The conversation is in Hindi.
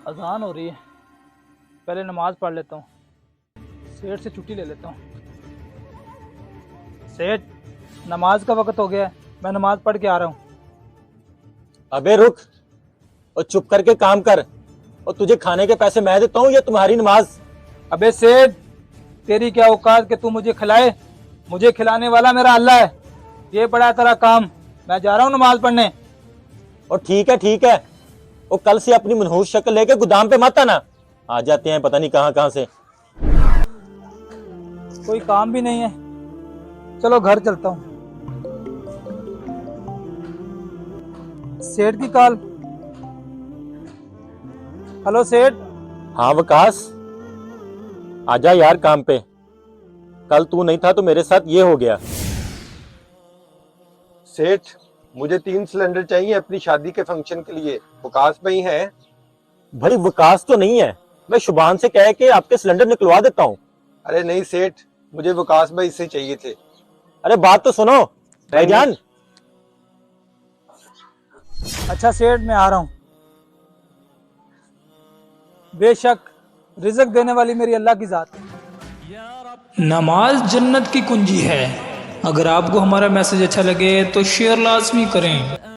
अजान हो रही है, पहले नमाज पढ़ लेता हूँ, सेठ से छुट्टी ले लेता हूँ। सेठ, नमाज का वक्त हो गया है, मैं नमाज पढ़ के आ रहा हूँ। अबे रुक और चुप करके काम कर। और तुझे खाने के पैसे मैं देता हूँ या तुम्हारी नमाज? अबे सेठ, तेरी क्या औकात कि तू मुझे खिलाए? मुझे खिलाने वाला मेरा अल्लाह है। ये बड़ा है तेरा काम, मैं जा रहा हूँ नमाज पढ़ने। और ठीक है। और कल से अपनी मनहूस शक्ल लेके गोदाम पे मत आना। आ जाते हैं पता नहीं कहां कहां से। कोई काम भी नहीं है, चलो घर चलता हूँ। सेठ की कॉल। हेलो सेठ। हाँ वकास, आजा यार काम पे। कल तू नहीं था तो मेरे साथ ये हो गया। सेठ, मुझे 3 सिलेंडर चाहिए अपनी शादी के फंक्शन के लिए। वकास भाई हैं? भाई वकास तो नहीं है, मैं शुभान से कह के आपके सिलेंडर निकलवा देता हूँ। अरे नहीं सेठ, मुझे वकास भाई से चाहिए थे। अरे बात तो सुनो भाईजान। अच्छा सेठ, मैं आ रहा हूँ। बेशक रिज़्क देने वाली मेरी अल्लाह की ज़ात है। नमाज जन्नत की कुंजी है। अगर आपको हमारा मैसेज अच्छा लगे तो शेयर लाजमी करें।